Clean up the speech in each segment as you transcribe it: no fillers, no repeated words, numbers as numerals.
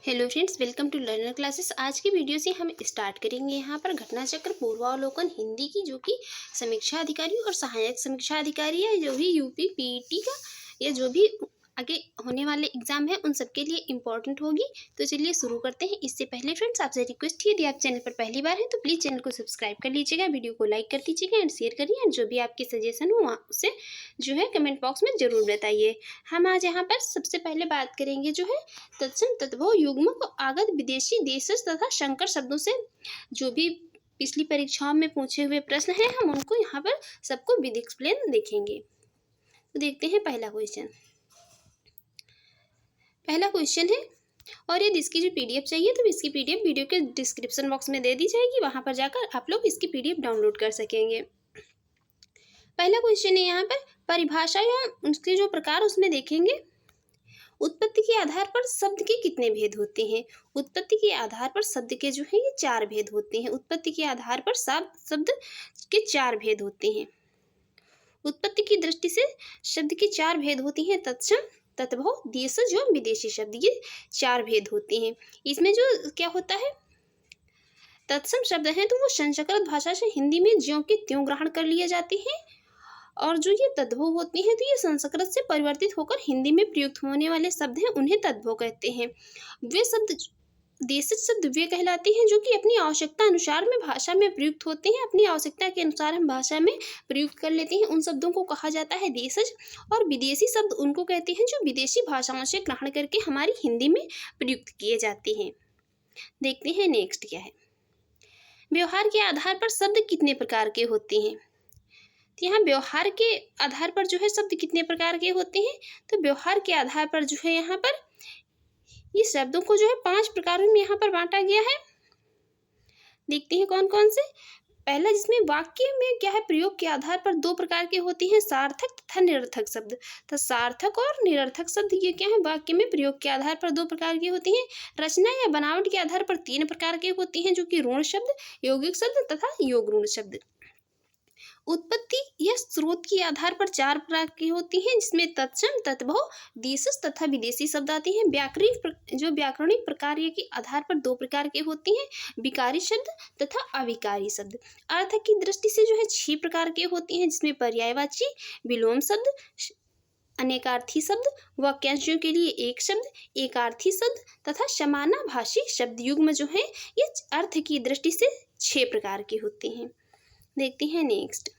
Hello friends, welcome to learner classes. आज की video से हम स्टार्ट करेंगे यहाँ पर घटना चक्र पूर्वावलोकन हिंदी की, जो कि समीक्षा अधिकारी और सहायक समीक्षा अधिकारी है, जो भी यूपी पीईटी का या जो भी आगे होने वाले एग्जाम है उन सबके लिए इम्पोर्टेंट होगी। तो चलिए शुरू करते हैं। इससे पहले फ्रेंड्स आपसे रिक्वेस्ट है, यदि आप चैनल पर पहली बार हैं तो प्लीज़ चैनल को सब्सक्राइब कर लीजिएगा, वीडियो को लाइक कर दीजिएगा एंड शेयर करिए, एंड जो भी आपके सजेशन हो वहाँ उसे जो है कमेंट बॉक्स में ज़रूर बताइए। हम आज यहाँ पर सबसे पहले बात करेंगे जो है तत्सम तद्भव युग्मक आगत विदेशी देशज तथा संकर शब्दों से जो भी पिछली परीक्षाओं में पूछे हुए प्रश्न हैं हम उनको यहाँ पर सबको विद एक्सप्लेन देखेंगे। तो देखते हैं पहला क्वेश्चन है, और यदि इसकी जो पीडीएफ चाहिए तो इसकी पीडीएफ वीडियो के डिस्क्रिप्शन बॉक्स में दे दी जाएगी, वहाँ पर जाकर आप लोग इसकी पीडीएफ डाउनलोड कर सकेंगे। पहला क्वेश्चन है यहाँ पर परिभाषा या उसके जो प्रकार उसमें देखेंगे। उत्पत्ति के आधार पर शब्द के कितने भेद होते हैं? उत्पत्ति के आधार पर शब्द के जो है ये 4 भेद होते हैं। उत्पत्ति के आधार पर शब्द के 4 भेद होते हैं। उत्पत्ति की दृष्टि से शब्द के 4 भेद होते हैं, तत्सम, तद्भव, देशज और विदेशी शब्द, ये 4 भेद होते हैं। इसमें जो क्या होता है, तत्सम शब्द हैं तो वो संस्कृत भाषा से हिंदी में ज्यों के त्यों ग्रहण कर लिए जाते हैं, और जो ये तद्भव होती हैं तो ये संस्कृत से परिवर्तित होकर हिंदी में प्रयुक्त होने वाले शब्द हैं, उन्हें तद्भव कहते हैं। वे शब्द देशज शब्द वे कहलाते हैं जो कि अपनी आवश्यकता अनुसार में भाषा में प्रयुक्त होते हैं। अपनी आवश्यकता के अनुसार हम भाषा में प्रयुक्त कर लेते हैं, उन शब्दों को कहा जाता है देशज। और विदेशी शब्द उनको कहते हैं जो विदेशी भाषाओं से ग्रहण करके हमारी हिंदी में प्रयुक्त किए जाते हैं। देखते हैं नेक्स्ट क्या है। व्यवहार के आधार पर शब्द कितने प्रकार के होते हैं? तो यहाँ व्यवहार के आधार पर जो है शब्द कितने प्रकार के होते हैं, तो व्यवहार के आधार पर जो है यहाँ पर ये शब्दों को जो है 5 प्रकारों में यहाँ पर बांटा गया है। देखते हैं कौन कौन से। पहला, जिसमें वाक्य में क्या है, प्रयोग के आधार पर 2 प्रकार के होते हैं, सार्थक तथा निरर्थक शब्द। तो सार्थक और निरर्थक शब्द ये क्या है, वाक्य में प्रयोग के आधार पर 2 प्रकार के होते हैं। रचना या बनावट के आधार पर 3 प्रकार के होते हैं, जो कि ऋण शब्द, यौगिक शब्द तथा योग ऋण शब्द। उत्पत्ति या स्रोत के आधार पर 4 प्रकार की होती हैं, जिसमें तत्सम, तद्भव, देशज तथा विदेशी शब्द आते हैं। व्याकरणिक प्रकार के आधार पर 2 प्रकार के होते हैं, विकारी शब्द तथा अविकारी शब्द। अर्थ की दृष्टि से जो है 6 प्रकार के होते हैं, जिसमें पर्यायवाची, विलोम शब्द, अनेकार्थी शब्द, वाक्यांशों के लिए एक शब्द, एकार्थी शब्द तथा समानाभाषी शब्द युग्म जो है ये अर्थ की दृष्टि से 6 प्रकार के होते हैं। देखते हैं नेक्स्ट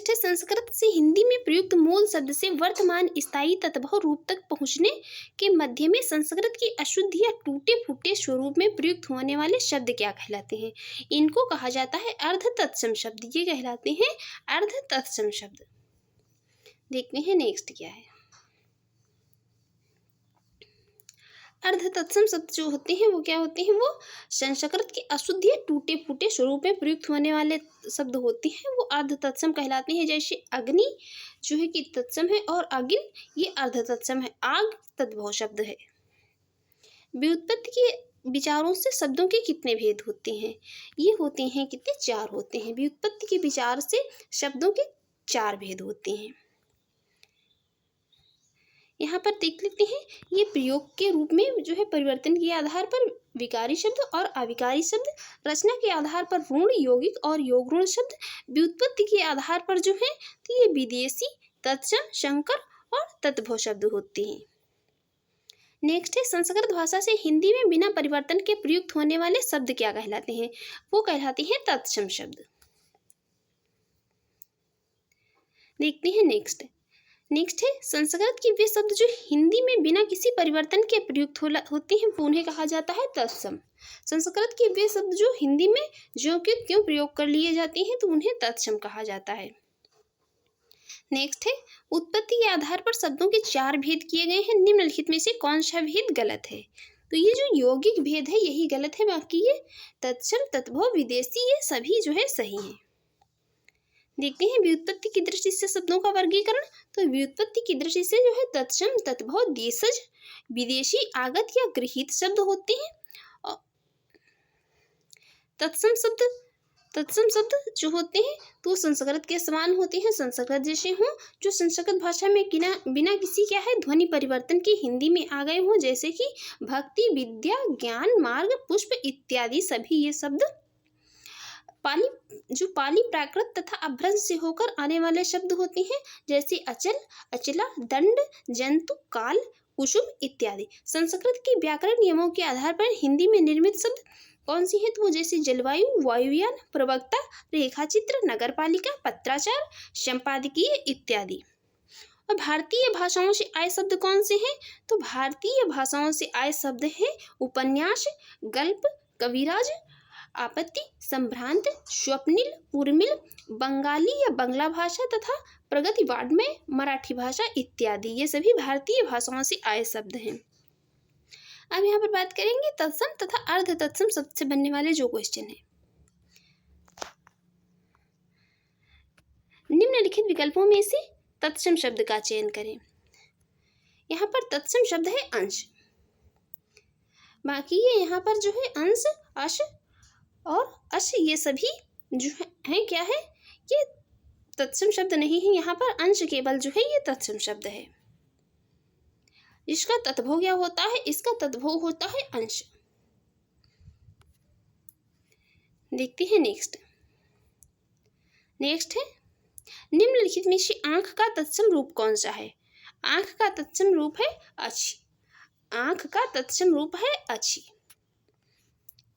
है, संस्कृत से हिंदी में प्रयुक्त मूल शब्द से वर्तमान स्थायी तद्भव रूप तक पहुंचने के मध्य में संस्कृत की अशुद्ध या टूटे फूटे स्वरूप में प्रयुक्त होने वाले शब्द क्या कहलाते हैं? इनको कहा जाता है अर्ध तत्सम शब्द। ये कहलाते हैं अर्ध तत्सम शब्द। देखते हैं नेक्स्ट क्या है। अर्ध तत्सम शब्द जो होते हैं वो क्या होते हैं, वो संस्कृत के अशुद्ध या टूटे फूटे स्वरूप में प्रयुक्त होने वाले शब्द होते हैं, वो अर्ध तत्सम कहलाते हैं। जैसे अग्नि जो है कि तत्सम है, और अगिन ये अर्ध तत्सम है। आग तद्भव शब्द है। व्युत्पत्ति के विचारों से शब्दों के कितने भेद होते हैं? ये होते हैं कितने, 4 होते हैं। व्युत्पत्ति के विचार से शब्दों के 4 भेद होते हैं। यहाँ पर देख लेते हैं, ये प्रयोग के रूप में जो है परिवर्तन के आधार पर विकारी शब्द और अविकारी शब्द, रचना के आधार पर ऋण, यौगिक और योग ऋण शब्द, व्युत्पत्ति के आधार पर जो है तो ये विदेशी, तत्सम, संकर और तद्भव शब्द होते हैं। नेक्स्ट है, संस्कृत भाषा से हिंदी में बिना परिवर्तन के प्रयुक्त होने वाले शब्द क्या कहलाते हैं? वो कहलाते हैं तत्सम शब्द। देखते हैं नेक्स्ट है, संस्कृत के वे शब्द जो हिंदी में बिना किसी परिवर्तन के प्रयुक्त होते हैं वो उन्हें कहा जाता है तत्सम। संस्कृत के वे शब्द जो हिंदी में ज्यों के त्यों प्रयोग कर लिए जाते हैं तो उन्हें तत्सम कहा जाता है। नेक्स्ट है, उत्पत्ति के आधार पर शब्दों के 4 भेद किए गए हैं, निम्नलिखित में से कौन सा भेद गलत है? तो ये जो यौगिक भेद है यही गलत है, बाकी ये तत्सम, तद्भव, विदेशी ये सभी जो है सही हैं। देखते हैं व्युत्पत्ति की दृष्टि से शब्दों का वर्गीकरण। तो व्युत्पत्ति की दृष्टि से जो है तत्सम, तद्भव, देशज, विदेशी, आगत या गृहीत शब्द होते हैं। तत्सम शब्द तत्सम शब्द जो होते हैं तो संस्कृत के समान होते हैं, संस्कृत जैसे हों, जो संस्कृत भाषा में बिना किसी क्या है ध्वनि परिवर्तन के हिंदी में आ गए हों, जैसे कि भक्ति, विद्या, ज्ञान, मार्ग, पुष्प इत्यादि सभी ये शब्द पाली प्राकृत तथा अभ्रंश से होकर आने वाले शब्द होते हैं, जैसे अचल, अचला, दंड, जंतु, काल, कुसुम इत्यादि। संस्कृत के व्याकरण नियमों के आधार पर हिंदी में निर्मित शब्द कौन सी हैं, तो वो जैसे जलवायु, वायुयान, प्रवक्ता, रेखाचित्र, नगरपालिका, पत्राचार, संपादकीय इत्यादि। और भारतीय भाषाओं से आए शब्द कौन से हैं, तो भारतीय भाषाओं से आए शब्द हैं उपन्यास, गल्प, कविराज, आपत्ति, संभ्रांत, स्वप्निल, उर्मिल, बंगाली या बंगला भाषा तथा प्रगतिवाद में मराठी भाषा इत्यादि। ये सभी भारतीय भाषाओं से आए शब्द हैं। अब यहाँ पर बात करेंगे तत्सम तथा अर्ध तत्सम शब्द से बनने वाले जो क्वेश्चन है। निम्नलिखित विकल्पों में से तत्सम शब्द का चयन करें। यहाँ पर तत्सम शब्द है अंश, बाकी ये यहाँ पर जो है अंश, अश और अश ये सभी जो है क्या है, ये तत्सम शब्द नहीं है। यहाँ पर अंश केवल जो है ये तत्सम शब्द है। इसका तत्भव क्या होता है, इसका तत्भव होता है अंश। देखते हैं नेक्स्ट है निम्नलिखित में से आंख का तत्सम रूप कौन सा है। आंख का तत्सम रूप है अच्छी। आंख का तत्सम रूप है अच्छी।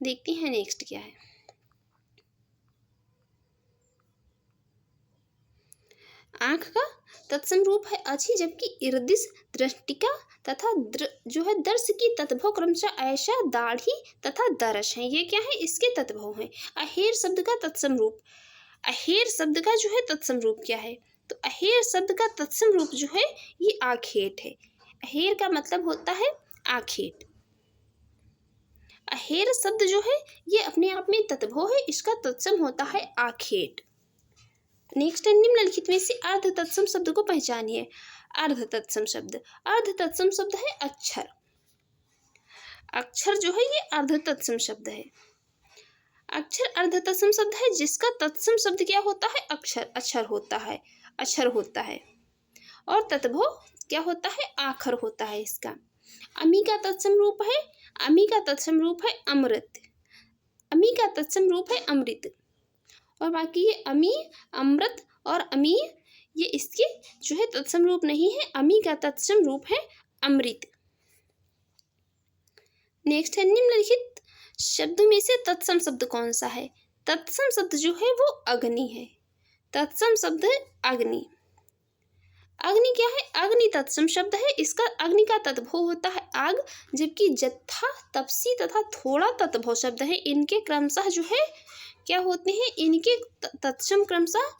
देखते हैं नेक्स्ट क्या है। आंख का तत्सम रूप है अच्छी, जबकि इर्दिश, दृष्टिका तथा जो है दर्श की तत्भव क्रमशः ऐसा, दाढ़ी तथा दरस है। ये क्या है, इसके तत्भव है। अहेर शब्द का तत्सम रूप, अहेर शब्द का जो है तत्सम रूप क्या है, तो अहेर शब्द का तत्सम रूप जो है ये आखेट है। अहेर का मतलब होता है आखेट। अहेर शब्द जो है ये अपने आप में तत्भव है, इसका तत्सम होता है आखेट। नेक्स्ट है निम्नलिखित में से अर्ध तत्सम शब्द को पहचानिए। अर्ध तत्सम शब्द, अर्ध तत्सम शब्द है अक्षर। अक्षर जो है ये अर्ध तत्सम शब्द है। अक्षर अर्ध तत्सम शब्द है जिसका तत्सम शब्द क्या होता है, अक्षर, अक्षर होता है, अक्षर होता है। और तत्भव क्या होता है, आखर होता है इसका। अमी का तत्सम रूप है, अमी का तत्सम रूप है अमृत। अमी का तत्सम रूप है अमृत। और बाकी ये अमी, अमृत और अमी ये इसके जो है तत्सम रूप नहीं है। अमी का तत्सम रूप है अमृत। नेक्स्ट है निम्नलिखित शब्दों में से तत्सम शब्द कौन सा है। तत्सम शब्द जो है वो अग्नि है। तत्सम शब्द है अग्नि। अग्नि क्या है, अग्नि तत्सम शब्द है। इसका अग्नि का तत्भव होता है आग, जबकि जत्था, तपसी तथा थोड़ा तत्भव शब्द है। इनके क्रमशः जो है क्या होते हैं, इनके तत्सम क्रमशः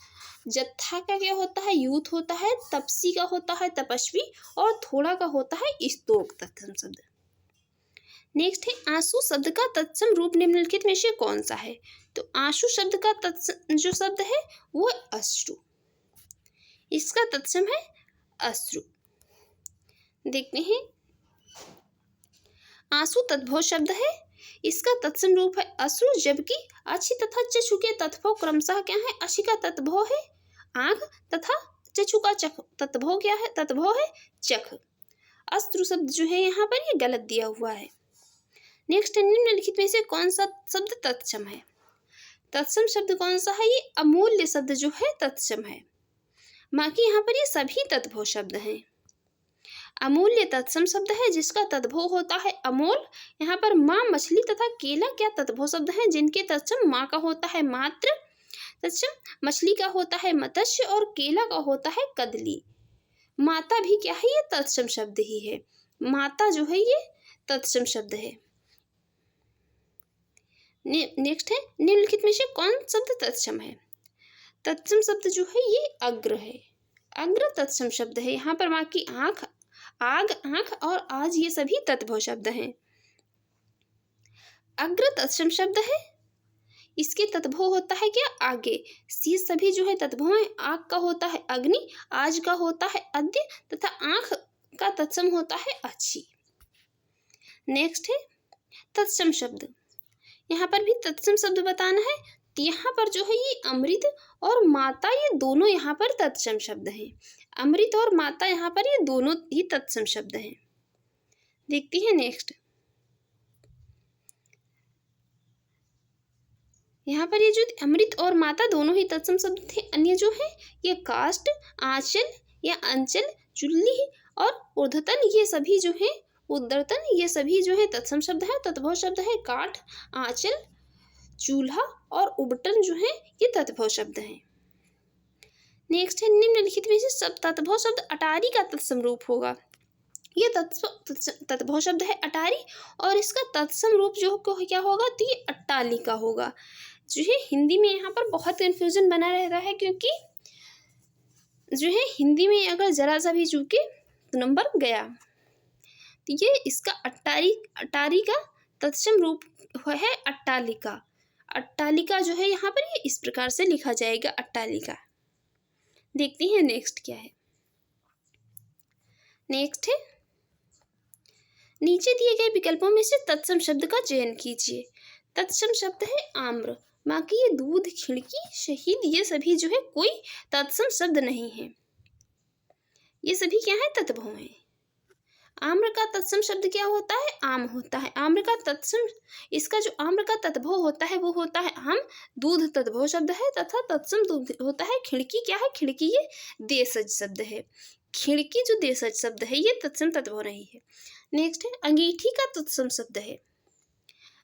जत्था का क्या होता है, यूथ होता है, तपसी का होता है तपस्वी, और थोड़ा का होता है स्तोक तत्सम शब्द। नेक्स्ट है आंसू शब्द का तत्सम रूप निम्नलिखित में से कौन सा है। तो आंसू शब्द का तत्सम जो शब्द है वो अश्रु। इसका तत्सम है अश्रु। देखते हैं आंसू तत्भव शब्द है, इसका तत्सम रूप है अश्रु, जबकि अच्छी तथा चक्षु के तत्भव क्रमशः क्या है, अच्छी का तत्भव है आंख तथा चक्षु का तत्भव क्या है, तत्भव है चख। अश्रु शब्द जो है यहाँ पर ये गलत दिया हुआ है। नेक्स्ट निम्नलिखित में से कौन सा शब्द तत्सम है। तत्सम शब्द कौन सा है, ये अमूल्य शब्द जो है तत्सम है। बाकी यहाँ पर ये सभी तत्भव शब्द हैं। अमूल्य तत्सम शब्द है जिसका तत्भव होता है अमोल। यहाँ पर माँ, मछली तथा केला क्या तत्भव शब्द हैं जिनके तत्सम माँ का होता है मात्र, तत्सम मछली का होता है मत्स्य और केला का होता है कदली। माता भी क्या है, ये तत्सम शब्द ही है। माता जो है ये तत्सम शब्द है। नेक्स्ट है निम्नलिखित में से कौन शब्द तत्सम है। तत्सम शब्द जो है ये अग्र है। अग्र तत्सम शब्द है। यहाँ पर बाकी आंख, आग, आंख और आज ये सभी तत्भव शब्द हैं। अग्र तत्सम शब्द है, इसके तत्भव होता है क्या, आगे। ये सभी जो है तत्भव है। आग का होता है अग्नि, आज का होता है अद्य तथा आंख का तत्सम होता है अच्छी। नेक्स्ट है तत्सम शब्द। यहाँ पर भी तत्सम शब्द बताना है। तो यहाँ पर जो है ये अमृत और माता ये दोनों यहाँ पर तत्सम शब्द हैं। अमृत और माता यहाँ पर ये दोनों ही तत्सम शब्द हैं। देखती हैं नेक्स्ट। यहाँ पर ये जो अमृत और माता दोनों ही तत्सम शब्द थे। अन्य जो है ये काष्ठ, आंचल या अंचल, चुल्ली और ऊर्ध्वतन ये सभी जो है, उद्दर्तन ये सभी जो है तत्सम शब्द है। तद्भव शब्द है काठ, आंचल, चूल्हा और उबटन जो है ये तद्भव शब्द हैं। नेक्स्ट है निम्नलिखित में से सब तद्भव शब्द अटारी का तत्सम रूप होगा। ये तद्भव शब्द है अटारी और इसका तत्सम रूप जो क्या होगा तो ये अट्टालिका होगा। जो है हिंदी में यहाँ पर बहुत कन्फ्यूजन बना रहता है, क्योंकि जो है हिंदी में अगर जरा सा भी चूके तो नंबर गया। तो ये इसका अटारी का तत्सम रूप है अट्टालिका। अट्टालिका जो है यहाँ पर ये इस प्रकार से लिखा जाएगा, अट्टालिका। देखते हैं नेक्स्ट क्या है। नेक्स्ट है नीचे दिए गए विकल्पों में से तत्सम शब्द का चयन कीजिए। तत्सम शब्द है आम्र, बाकी ये दूध, खिड़की, शहीद ये सभी जो है कोई तत्सम शब्द नहीं है। ये सभी क्या है तत्भव हैं। आम्र का तत्सम शब्द क्या होता है? आम होता है। आम्र का तत्सम, इसका जो आम्र का तद्भव होता है वो होता है आम। दूध तद्भव शब्द है तथा तत्सम दूध होता है। खिड़की क्या है? खिड़की ये देशज शब्द है। खिड़की जो देशज शब्द है ये तत्सम तद्भव नहीं है। नेक्स्ट है अंगीठी का तत्सम शब्द है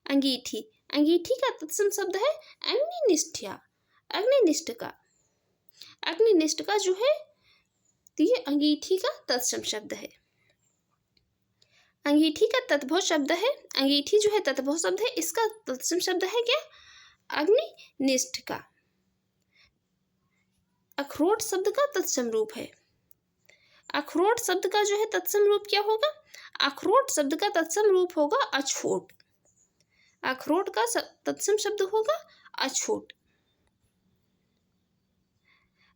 अंगीठी। अंगीठी का तत्सम शब्द है अग्निनिष्ठा। अग्निनिष्ठ का, अग्निनिष्ठ का जो है तो ये अंगीठी का तत्सम शब्द है। अंगीठी का तद्भव शब्द है, अंगीठी जो है तद्भव शब्द है, इसका तत्सम शब्द है क्या? अग्निनिष्ठ का। अखरोट शब्द का तत्सम रूप है। अखरोट शब्द का जो है तत्सम रूप क्या होगा? अखरोट शब्द का तत्सम रूप होगा अछोट। अखरोट का तत्सम शब्द होगा अछोट।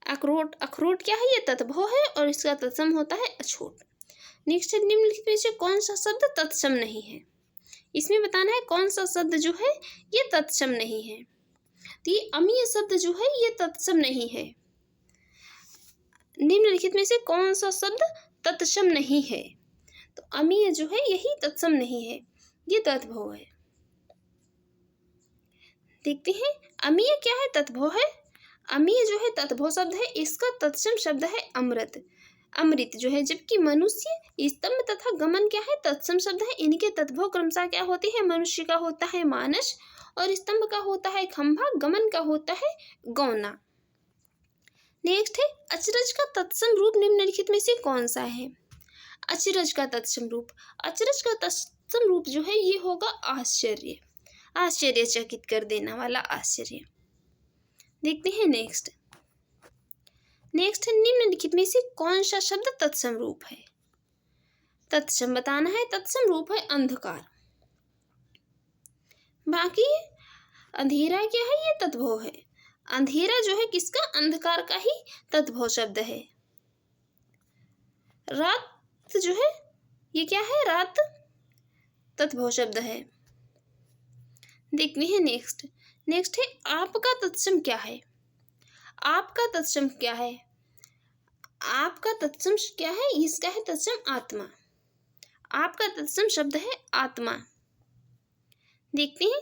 अखरोट, अखरोट क्या है? ये तद्भव है और इसका तत्सम होता है अछोट। नेक्स्ट है निम्नलिखित में से कौन सा शब्द तत्सम नहीं है? इसमें बताना है कौन सा शब्द जो है ये तत्सम नहीं है। तो ये अमीय शब्द जो है ये तत्सम नहीं है। निम्नलिखित में से कौन सा शब्द तत्सम नहीं है? तो अमीय जो है यही तत्सम नहीं है, ये तद्भव है। देखते हैं अमीय क्या है? तद्भव है। अमीय जो है तद्भव शब्द है, इसका तत्सम शब्द है अमृत। अमृत जो है, जबकि मनुष्य, स्तंभ तथा गमन क्या है? तत्सम शब्द है। इनके तद्भव क्रमशः क्या होते हैं? मनुष्य का होता है मानस और स्तंभ का होता है खंभा, गमन का होता है गौना। नेक्स्ट है अचरज का तत्सम रूप निम्नलिखित में से कौन सा है? अचरज का तत्सम रूप, अचरज का तत्सम रूप जो है ये होगा आश्चर्य। आश्चर्यचकित कर देना वाला आश्चर्य। देखते हैं नेक्स्ट। नेक्स्ट है निम्नलिखित में से कौन सा शब्द तत्सम रूप है? तत्सम बताना है। तत्सम रूप है अंधकार। बाकी अंधेरा क्या है? ये तद्भव है। अंधेरा जो है किसका? अंधकार का ही तद्भव शब्द है। रात जो है ये क्या है? रात तद्भव शब्द है। देखते हैं नेक्स्ट। नेक्स्ट है आपका तत्सम क्या है? आपका तत्सम क्या है? आपका तत्सम क्या है? इसका है तत्सम आत्मा। आपका तत्सम शब्द है आत्मा। देखते हैं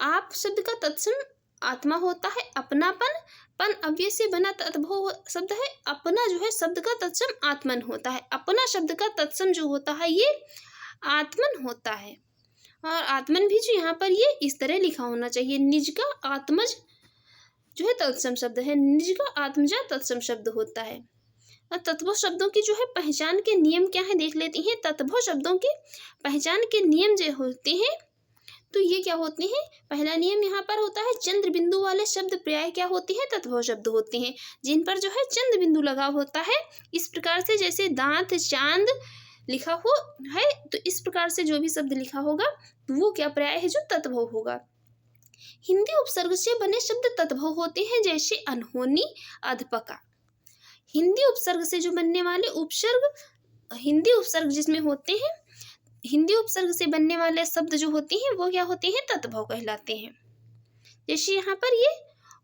आप शब्द का तत्सम आत्मा होता है। अपनापन, पन अव्यय से बना तद्भव शब्द है। अपना जो है शब्द का तत्सम आत्मन होता है। अपना शब्द का तत्सम जो होता है ये आत्मन होता है। और आत्मन भी जो यहाँ पर ये इस तरह लिखा होना चाहिए। निज का आत्मज जो है तत्सम शब्द है। निज का आत्मजा तत्सम शब्द होता है। और तत्भव शब्दों की जो है पहचान के नियम क्या है देख लेते हैं। तत्भव शब्दों के पहचान के नियम जो होते हैं तो ये क्या होते हैं? पहला नियम यहाँ पर होता है चंद्र बिंदु वाले शब्द प्राय क्या होते हैं? तत्भव शब्द होते हैं, जिन पर जो है चंद्र बिंदु लगा होता है। इस प्रकार से जैसे दांत, चांद लिखा हो है तो इस प्रकार से जो भी शब्द लिखा होगा तो वो क्या प्राय है? जो तत्भव होगा। हिंदी उपसर्ग से बने शब्द तत्भव होते हैं, जैसे अनहोनी, अधपका। हिंदी उपसर्ग से जो बनने वाले उपसर्ग, हिंदी उपसर्ग जिसमें होते हैं, हिंदी उपसर्ग से बनने वाले शब्द जो होते हैं वो क्या होते हैं? तत्भव कहलाते हैं। जैसे यहाँ पर ये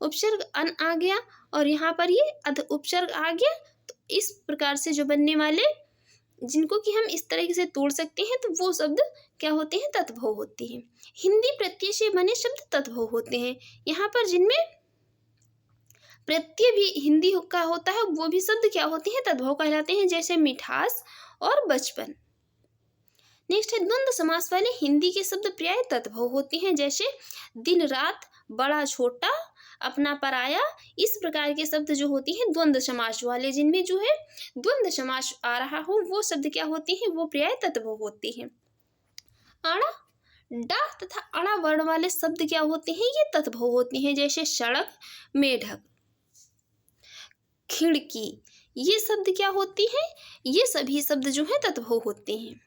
उपसर्ग अन आ गया और यहाँ पर ये अध उपसर्ग आ गया, तो इस प्रकार से जो बनने वाले जिनको कि हम इस तरीके से तोड़ सकते हैं, तो वो शब्द क्या होते हैं, तद्भव होते हैं। हिंदी प्रत्यय से बने शब्द तद्भव होते हैं। यहाँ पर जिनमें प्रत्यय भी हिंदी का होता है वो भी शब्द क्या होते हैं, तद्भव कहलाते हैं, जैसे मिठास और बचपन। नेक्स्ट है द्वंद्व समास वाले हिंदी के शब्द प्राय तद्भव होते हैं, जैसे दिन रात, बड़ा छोटा, अपना पराया। इस प्रकार के शब्द जो होती हैं द्वंद्व समास वाले, जिनमें जो है द्वंद्व समास आ रहा हो, वो शब्द क्या होते हैं, वो प्राय तद्भव होते हैं। आड़ा, डा तथा अड़ा वर्ण वाले शब्द क्या होते हैं, ये तद्भव होते हैं, जैसे सड़क, मेढक, खिड़की। ये शब्द क्या होती हैं, ये सभी शब्द जो है तद्भव होते हैं।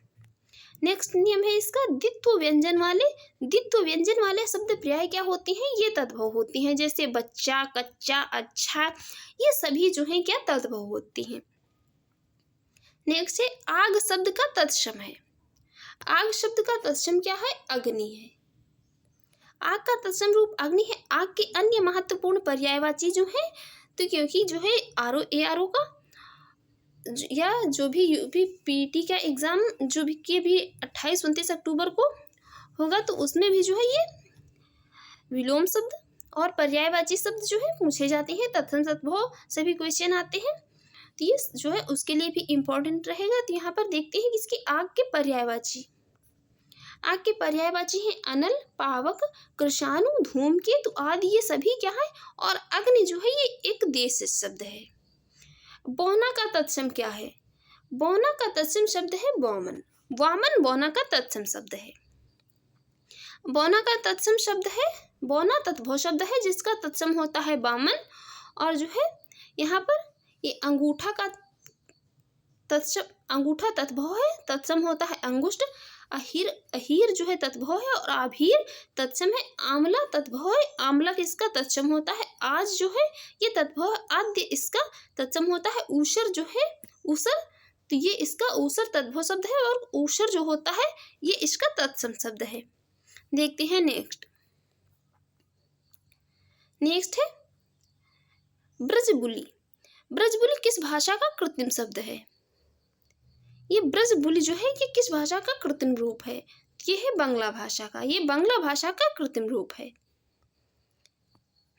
नेक्स्ट नियम है इसका द्वित्व व्यंजन वाले। द्वित्व व्यंजन वाले शब्द प्राय क्या होते हैं, ये तद्भव होते हैं, जैसे बच्चा, कच्चा, अच्छा। ये सभी जो है क्या तद्भव होते हैं। नेक्स्ट है आग शब्द का तत्सम है। आग शब्द का तत्सम क्या है, अग्नि है। आग का तत्सम रूप अग्नि है। आग के अन्य महत्वपूर्ण पर्यायवाची जो है, तो क्योंकि जो है ARO का या जो भी यूपी पीटी का एग्ज़ाम जो भी 28-29 अक्टूबर को होगा, तो उसमें भी जो है ये विलोम शब्द और पर्यायवाची शब्द जो है पूछे जाते हैं, तत्सम तद्भव सभी क्वेश्चन आते हैं, तो ये जो है उसके लिए भी इम्पोर्टेंट रहेगा। तो यहाँ पर देखते हैं कि इसकी आग के पर्यायवाची। आग के पर्यायवाची हैं अनल, पावक, कृषाणु, धूमकेतु आदि। ये सभी क्या है, और अग्नि जो है ये एक देश शब्द है। बौना का तत्सम क्या है, बौना का तत्सम शब्द है वामन। वामन बौना का तत्सम शब्द है। बौना का तत्सम शब्द है, बौना तत्भव शब्द है जिसका तत्सम होता है वामन। और जो है यहाँ पर ये अंगूठा का तत्सम, अंगूठा तत्भव है, तत्सम होता है अंगुष्ठ। अहीर जो है तत्भव है और आभीर तत्सम है। आंवला तत्भव है, आंवला किसका तत्सम होता है, आज जो है ये तत्भव। आद्य इसका तत्सम होता है ऊषर जो है, ऊषर, तो ये इसका ऊषर तत्भव शब्द है और ऊषर जो होता है ये इसका तत्सम शब्द है। देखते हैं नेक्स्ट। नेक्स्ट है ब्रजबुली। ब्रजबुली किस भाषा का कृत्रिम शब्द है, ये ब्रजबुली जो है ये किस भाषा का कृत्रिम रूप है, ये है बांग्ला भाषा का, ये बांग्ला भाषा का कृत्रिम रूप है।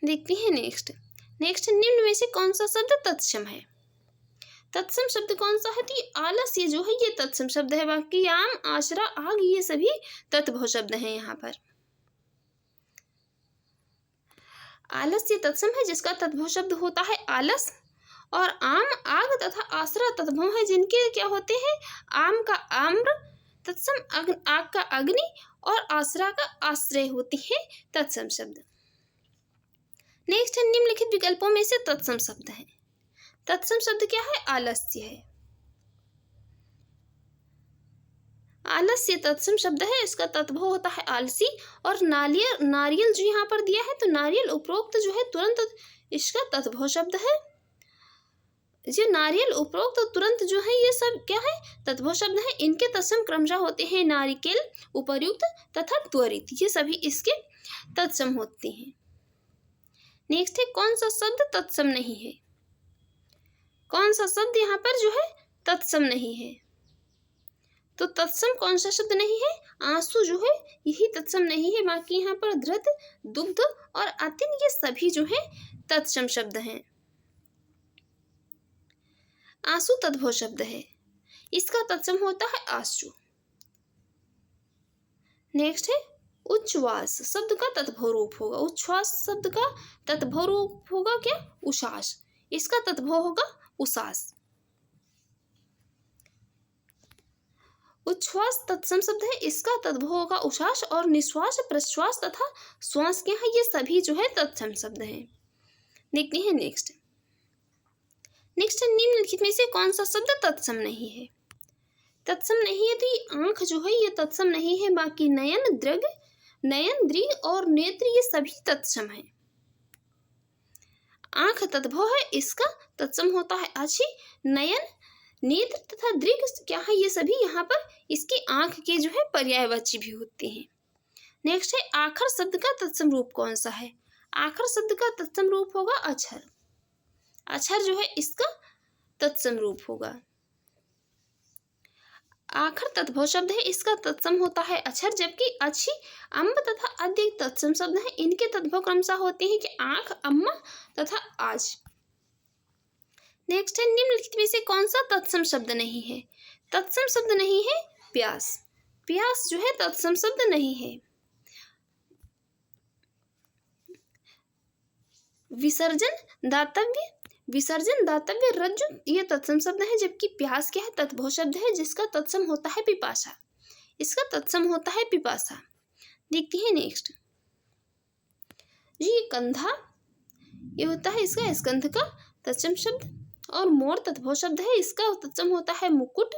देखते हैं नेक्स्ट। नेक्स्ट निम्न में से कौन सा शब्द तत्सम है, तत्सम शब्द कौन सा है, तो ये आलस्य जो है ये तत्सम शब्द है। बाकी आम, आशरा, आग ये सभी तत्भव शब्द हैं। यहाँ पर आलस्य तत्सम है जिसका तत्भव शब्द होता है आलस, और आम, आग तथा आश्रय तत्भव है जिनके क्या होते हैं, आम का आम्र तत्सम, आग का अग्नि और आश्रय का आश्रय होते हैं तत्सम शब्द। नेक्स्ट है निम्नलिखित विकल्पों में से तत्सम शब्द है। तत्सम शब्द क्या है, आलस्य है। आलस्य तत्सम शब्द है, इसका तत्भव होता है आलसी। और नारियल जो यहाँ पर दिया है, तो नारियल उपरोक्त जो है तुरंत इसका तत्भव शब्द है। ये नारियल उपरोक्त तो तुरंत जो है ये सब क्या है, तत्भव शब्द है। इनके तत्सम क्रमशः होते हैं नारिकेल, उपर्युक्त तथा त्वरित, ये सभी इसके तत्सम होते हैं। नेक्स्ट है कौन सा शब्द तत्सम नहीं है, कौन सा शब्द यहाँ पर जो है तत्सम नहीं है, तो तत्सम कौन सा शब्द नहीं है, आंसू जो है यही तत्सम नहीं है। बाकी यहाँ पर धृत, दुग्ध और अतिन ये सभी जो है तत्सम शब्द हैं। आंसू तद्भव शब्द है, इसका तत्सम होता है आंसू। नेक्स्ट है उच्छ्वास शब्द का तत्भव रूप होगा, उच्छ्वास शब्द का तत्भव रूप होगा क्या, उषास, इसका तत्भव होगा उषास। उच्छ्वास तत्सम शब्द है, इसका तद्भव होगा उषास। और निश्वास, प्रश्वास तथा श्वास क्या है, ये सभी जो है तत्सम शब्द हैं। देखते हैं नेक्स्ट। नेक्स्ट निम्नलिखित में से कौन सा शब्द तत्सम नहीं है, तत्सम नहीं है, तो ये आंख जो है ये तत्सम नहीं है। बाकी नयन, दृग, नयन, दृग और नेत्र ये सभी तत्सम है। आंख तद्भव है, इसका तत्सम होता है आछी। नयन, नेत्र तथा दृग क्या है, ये सभी यहाँ पर इसकी आंख के जो है पर्यायवाची भी होते हैं। नेक्स्ट है आखर शब्द का तत्सम रूप कौन सा है, आखर शब्द का तत्सम रूप होगा अक्षर। अक्षर जो है इसका तत्सम रूप होगा। आखर तद्भव शब्द है, इसका तत्सम होता है अक्षर, जबकि अच्छी, अम्ब तथा अधिक तत्सम शब्द हैं, इनके तद्भव क्रमशः होते हैं कि आंख, अम्मा तथा आज। नेक्स्ट है, निम्नलिखित में से कौन सा तत्सम शब्द नहीं है? तत्सम शब्द नहीं है प्यास। प्यास जो है तत्सम शब्द नहीं है। विसर्जन, दातव्य, विसर्जन, दातव्य, रज्जु ये तत्सम शब्द है, जबकि प्यास क्या है? तद्भव शब्द है, जिसका तत्सम होता है पिपासा। इसका तत्सम होता है पिपासा। देखते हैं नेक्स्ट जी, कंधा ये होता है इसका स्कंध का तत्सम शब्द। और मोर तद्भव शब्द है, इसका तत्सम होता है मुकुट।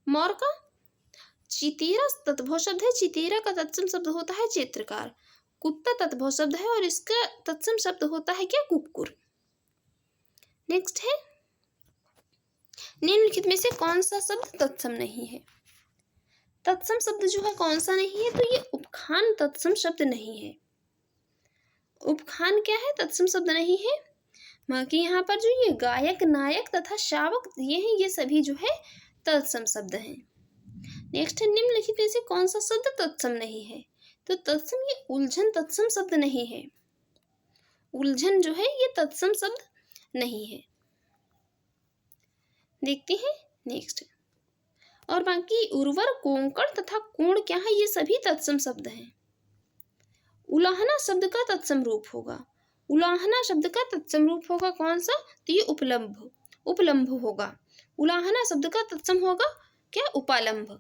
मोर का चितीरा तद्भव शब्द है, चितीरा का तत्सम शब्द होता है चित्रकार। कुत्ता तद्भव शब्द है और इसका तत्सम शब्द होता है क्या? कुक्कुर। नेक्स्ट है, निम्नलिखित में से कौन सा शब्द तत्सम नहीं है? तत्सम शब्द जो है कौन सा नहीं है? तो ये उपखान तत्सम शब्द नहीं है। उपखान क्या है? तत्सम शब्द नहीं है। बाकी यहाँ पर जो ये गायक, नायक तथा शावक ये हैं, ये सभी जो है तत्सम शब्द हैं। नेक्स्ट है, निम्नलिखित में से कौन सा शब्द तत्सम नहीं है? तो तत्सम, ये उलझन तत्सम शब्द नहीं है। उलझन जो है ये तत्सम शब्द नहीं है। देखते हैं नेक्स्ट। और बाकी उर्वर, कोंकण तथा कोण क्या है? ये सभी तत्सम शब्द हैं। उलाहना शब्द का तत्सम रूप होगा। उलाहना शब्द का तत्सम रूप होगा कौन सा? तो ये उपलम्भ, उपलम्भ होगा। उलाहना शब्द का तत्सम होगा क्या? उपालंभ।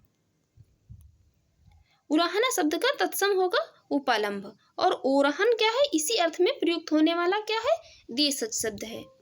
उलाहना शब्द का तत्सम होगा उपालंभ। और ओरहन क्या है? इसी अर्थ में प्रयुक्त होने वाला क्या है? देशज शब्द है।